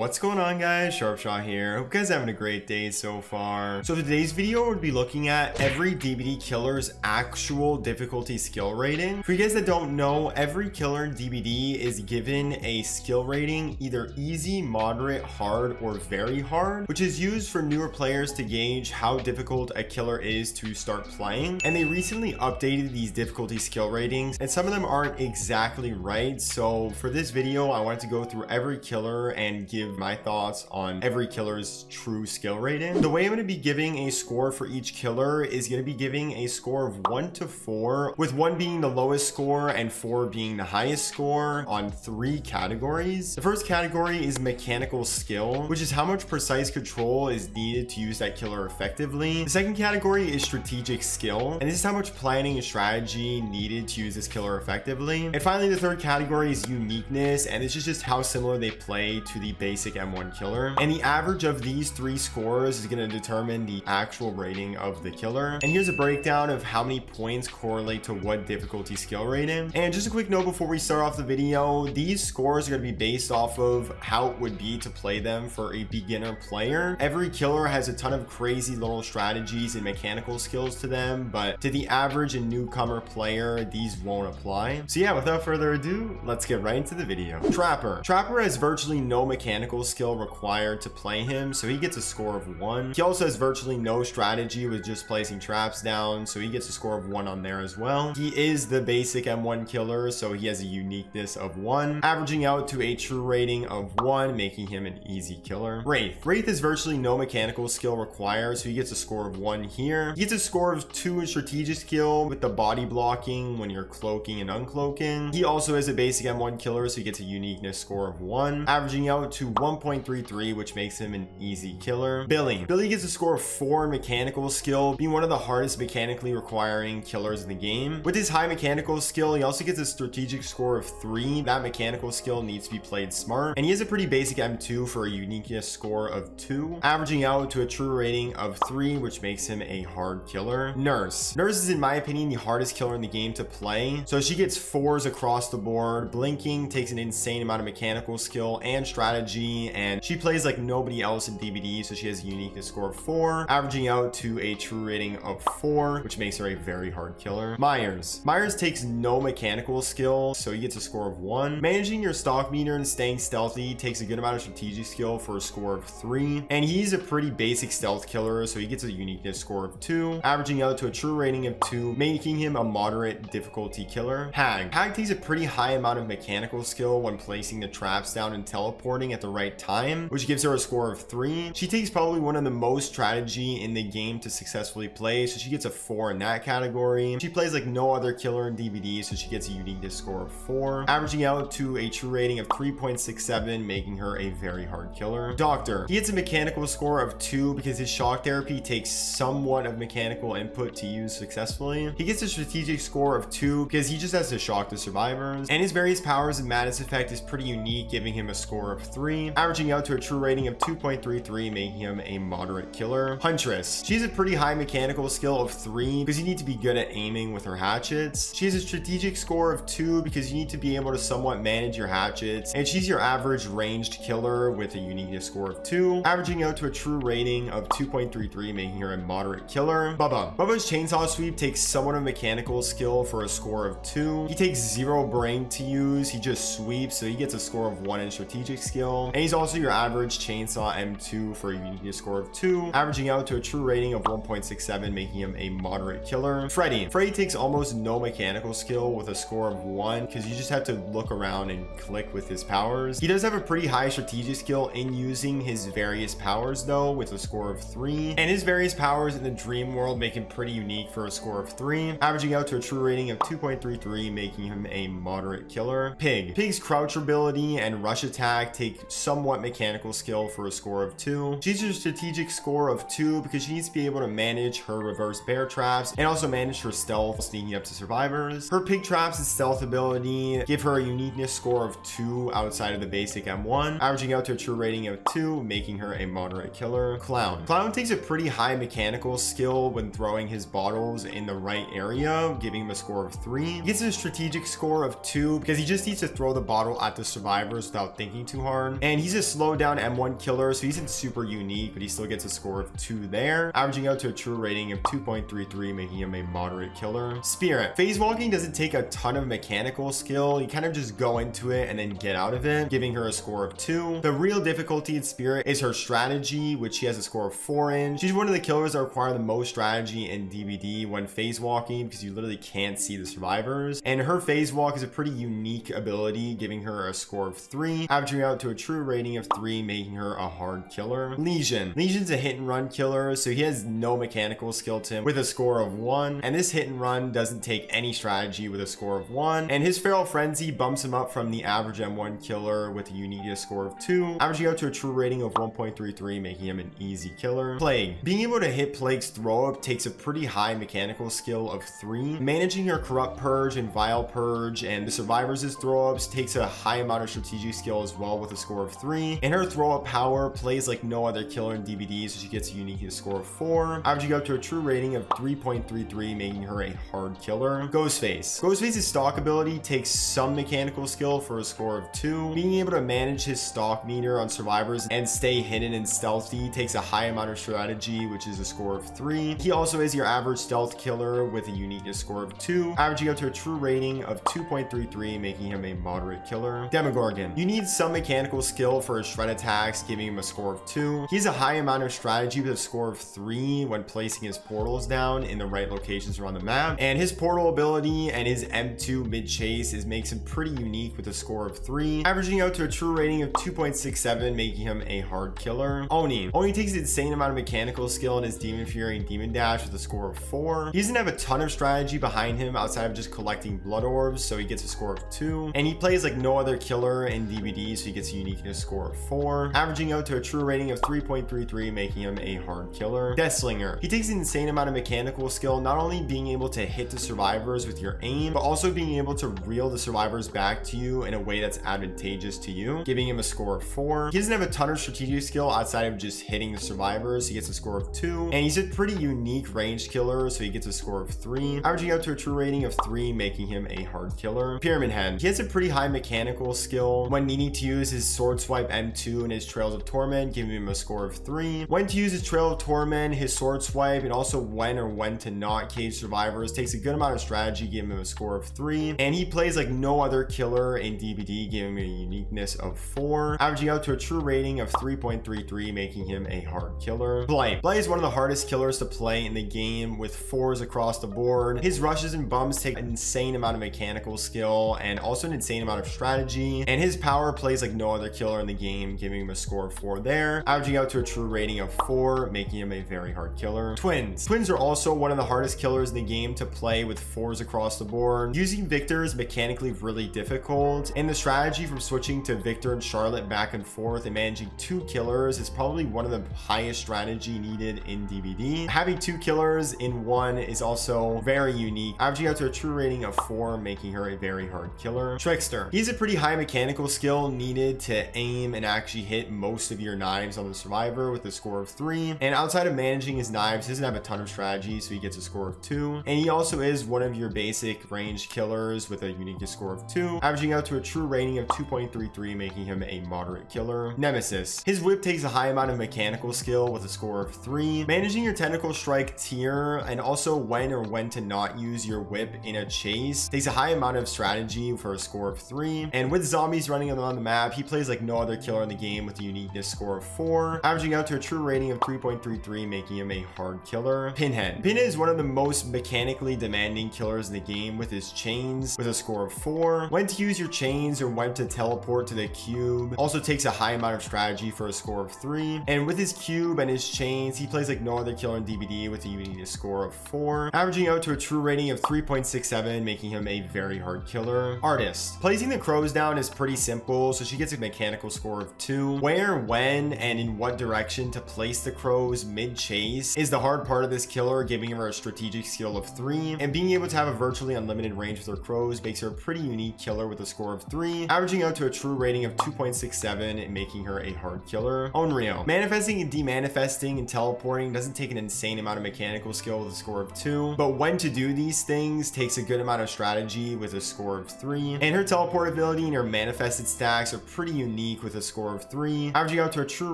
What's going on, guys? Sharpshot here. Hope you guys are having a great day so far. So today's video we'll be looking at every DBD killer's actual difficulty skill rating. For you guys that don't know, every killer in DBD is given a skill rating, either easy, moderate, hard, or very hard, which is used for newer players to gauge how difficult a killer is to start playing. And they recently updated these difficulty skill ratings, and some of them aren't exactly right. So for this video, I wanted to go through every killer and give my thoughts on every killer's true skill rating. The way I'm going to be giving a score for each killer is going to be giving a score of 1 to 4, with 1 being the lowest score and 4 being the highest score on 3 categories. The first category is mechanical skill, which is how much precise control is needed to use that killer effectively. The second category is strategic skill, and this is how much planning and strategy needed to use this killer effectively. And finally, the third category is uniqueness, and this is just how similar they play to the basic M1 killer. And the average of these 3 scores is going to determine the actual rating of the killer. And here's a breakdown of how many points correlate to what difficulty skill rating. And just a quick note before we start off the video, these scores are going to be based off of how it would be to play them for a beginner player. Every killer has a ton of crazy little strategies and mechanical skills to them, but to the average and newcomer player, these won't apply. So yeah, without further ado, let's get right into the video. Trapper has virtually no mechanical skill required to play him, so he gets a score of 1. He also has virtually no strategy with just placing traps down, so he gets a score of 1 on there as well. He is the basic M1 killer, so he has a uniqueness of 1, averaging out to a true rating of 1, making him an easy killer. Wraith has virtually no mechanical skill required, so he gets a score of 1 here. He gets a score of 2 in strategic skill with the body blocking when you're cloaking and uncloaking. He also is a basic M1 killer, so he gets a uniqueness score of 1, averaging out to 1.33, which makes him an easy killer. Billy gets a score of 4 in mechanical skill, being one of the hardest mechanically requiring killers in the game. With his high mechanical skill, he also gets a strategic score of 3. That mechanical skill needs to be played smart, and he has a pretty basic M2 for a uniqueness score of 2, averaging out to a true rating of 3, which makes him a hard killer. Nurse is, in my opinion, the hardest killer in the game to play, so she gets 4s across the board. Blinking takes an insane amount of mechanical skill and strategy, and she plays like nobody else in DBD, so she has a uniqueness score of 4, averaging out to a true rating of 4, which makes her a very hard killer. Myers takes no mechanical skill, so he gets a score of 1. Managing your stock meter and staying stealthy takes a good amount of strategic skill for a score of 3, and he's a pretty basic stealth killer, so he gets a uniqueness score of 2, averaging out to a true rating of 2, making him a moderate difficulty killer. Hag takes a pretty high amount of mechanical skill when placing the traps down and teleporting at the right time, which gives her a score of 3. She takes probably one of the most strategy in the game to successfully play, so she gets a 4 in that category. She plays like no other killer in DBD, so she gets a uniqueness score of 4, averaging out to a true rating of 3.67, making her a very hard killer. Doctor, he gets a mechanical score of 2 because his shock therapy takes somewhat of mechanical input to use successfully. He gets a strategic score of 2 because he just has to shock the survivors, and his various powers and madness effect is pretty unique, giving him a score of 3, averaging out to a true rating of 2.33, making him a moderate killer. Huntress, she has a pretty high mechanical skill of 3 because you need to be good at aiming with her hatchets. She has a strategic score of 2 because you need to be able to somewhat manage your hatchets, and she's your average ranged killer with a uniqueness score of 2, averaging out to a true rating of 2.33, making her a moderate killer. Bubba's chainsaw sweep takes somewhat of mechanical skill for a score of 2. He takes 0 brain to use, he just sweeps, so he gets a score of 1 in strategic skill, and he's also your average chainsaw M2 for a uniqueness score of 2, averaging out to a true rating of 1.67, making him a moderate killer. Freddy takes almost no mechanical skill with a score of 1 because you just have to look around and click with his powers. He does have a pretty high strategic skill in using his various powers though, with a score of 3, and his various powers in the dream world make him pretty unique for a score of 3, averaging out to a true rating of 2.33, making him a moderate killer. Pig's crouch ability and rush attack take somewhat mechanical skill for a score of 2. She's a strategic score of 2 because she needs to be able to manage her reverse bear traps and also manage her stealth, sneaking up to survivors. Her pig traps and stealth ability give her a uniqueness score of 2 outside of the basic M1, averaging out to a true rating of 2, making her a moderate killer. Clown takes a pretty high mechanical skill when throwing his bottles in the right area, giving him a score of 3. He gets a strategic score of 2 because he just needs to throw the bottle at the survivors without thinking too hard, and and he's a slow down M1 killer, so he isn't super unique, but he still gets a score of 2 there, averaging out to a true rating of 2.33, making him a moderate killer. Spirit. Phase walking doesn't take a ton of mechanical skill. You kind of just go into it and then get out of it, giving her a score of 2. The real difficulty in Spirit is her strategy, which she has a score of 4 in. She's one of the killers that require the most strategy in DBD when phase walking, because you literally can't see the survivors, and her phase walk is a pretty unique ability, giving her a score of 3, averaging out to a true rating of 3, making her a hard killer. Legion. Legion's a hit and run killer, so he has no mechanical skill to him with a score of 1, and this hit and run doesn't take any strategy with a score of 1, and his Feral Frenzy bumps him up from the average M1 killer with a uniqueness score of 2, averaging out to a true rating of 1.33, making him an easy killer. Plague. Being able to hit Plague's throw up takes a pretty high mechanical skill of 3. Managing her Corrupt Purge and Vile Purge and the Survivors' throw ups takes a high amount of strategic skill as well with a score of 3, and her throw up power plays like no other killer in DBD, so she gets a uniqueness score of 4, averaging out to a true rating of 3.33, making her a hard killer. Ghostface. Ghostface's stock ability takes some mechanical skill for a score of 2. Being able to manage his stock meter on survivors and stay hidden and stealthy takes a high amount of strategy, which is a score of 3. He also is your average stealth killer with a uniqueness score of 2, averaging out to a true rating of 2.33, making him a moderate killer. Demogorgon. You need some mechanical skill for his shred attacks, giving him a score of 2. He has a high amount of strategy with a score of 3 when placing his portals down in the right locations around the map, and his portal ability and his M2 mid chase makes him pretty unique with a score of 3, averaging out to a true rating of 2.67, making him a hard killer. Oni takes an insane amount of mechanical skill in his Demon Fury and Demon Dash with a score of 4. He doesn't have a ton of strategy behind him outside of just collecting blood orbs, so he gets a score of 2, and he plays like no other killer in DBD, so he gets a uniqueness score of 4, averaging out to a true rating of 3.33, making him a hard killer. Deathslinger. He takes an insane amount of mechanical skill, not only being able to hit the survivors with your aim, but also being able to reel the survivors back to you in a way that's advantageous to you, giving him a score of 4. He doesn't have a ton of strategic skill outside of just hitting the survivors. He gets a score of 2, and he's a pretty unique ranged killer, so he gets a score of 3, averaging out to a true rating of 3, making him a hard killer. Pyramid Head. He has a pretty high mechanical skill when needing to use his Sword Swipe M2 and his Trails of Torment, giving him a score of 3. When to use his Trail of Torment, his Sword Swipe, and also when to not cage survivors takes a good amount of strategy, giving him a score of 3, and he plays like no other killer in DBD, giving him a uniqueness of 4, averaging out to a true rating of 3.33, making him a hard killer. Blight is one of the hardest killers to play in the game with 4s across the board. His rushes and bumps take an insane amount of mechanical skill and also an insane amount of strategy, and his power plays like no other killer in the game, giving him a score of 4 there, averaging out to a true rating of 4, making him a very hard killer. Twins are also one of the hardest killers in the game to play with 4s across the board. Using Victor is mechanically really difficult, and the strategy from switching to Victor and Charlotte back and forth and managing 2 killers is probably one of the highest strategy needed in DBD. Having 2 killers in one is also very unique, averaging out to a true rating of 4, making her a very hard killer. Trickster. He's a pretty high mechanical skill needed to aim and actually hit most of your knives on the survivor with a score of 3, and outside of managing his knives, he doesn't have a ton of strategy, so he gets a score of 2, and he also is one of your basic ranged killers with a uniqueness score of 2, averaging out to a true rating of 2.33, making him a moderate killer. Nemesis. His whip takes a high amount of mechanical skill with a score of 3. Managing your tentacle strike tier and also when to not use your whip in a chase takes a high amount of strategy for a score of 3, and with zombies running around the map, he plays like no other killer in the game with a uniqueness score of 4, averaging out to a true rating of 3.33, making him a hard killer. Pinhead is one of the most mechanically demanding killers in the game with his chains with a score of 4. When to use your chains or when to teleport to the cube also takes a high amount of strategy for a score of 3, and with his cube and his chains, he plays like no other killer in DBD with a uniqueness score of 4, averaging out to a true rating of 3.67, making him a very hard killer. Artist. Placing the crows down is pretty simple, so she gets a mechanical score of 2. Where, when, and in what direction to place the crows mid-chase is the hard part of this killer, giving her a strategic skill of 3, and being able to have a virtually unlimited range with her crows makes her a pretty unique killer with a score of 3, averaging out to a true rating of 2.67, and making her a hard killer. Onryo. Manifesting and demanifesting and teleporting doesn't take an insane amount of mechanical skill with a score of 2, but when to do these things takes a good amount of strategy with a score of 3, and her teleport ability and her manifested stacks are pretty unique unique with a score of 3, averaging out to a true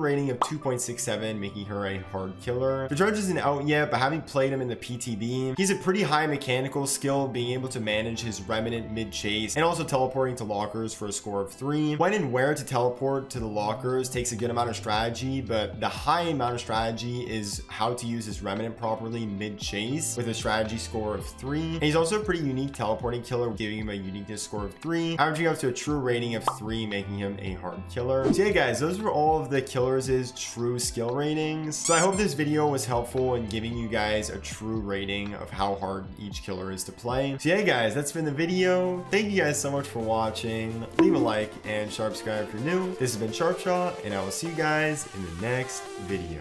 rating of 2.67, making her a hard killer. The Dredge isn't out yet, but having played him in the PTB, he's a pretty high mechanical skill, being able to manage his Remnant mid-chase and also teleporting to lockers for a score of 3. When and where to teleport to the lockers takes a good amount of strategy, but the high amount of strategy is how to use his Remnant properly mid-chase with a strategy score of 3. And he's also a pretty unique teleporting killer, giving him a uniqueness score of 3, averaging up to a true rating of 3, making him a hard killer. So yeah guys, those were all of the killers' true skill ratings. So I hope this video was helpful in giving you guys a true rating of how hard each killer is to play. So yeah guys, that's been the video. Thank you guys so much for watching. Leave a like and subscribe if you're new. This has been Sharpshot, and I will see you guys in the next video.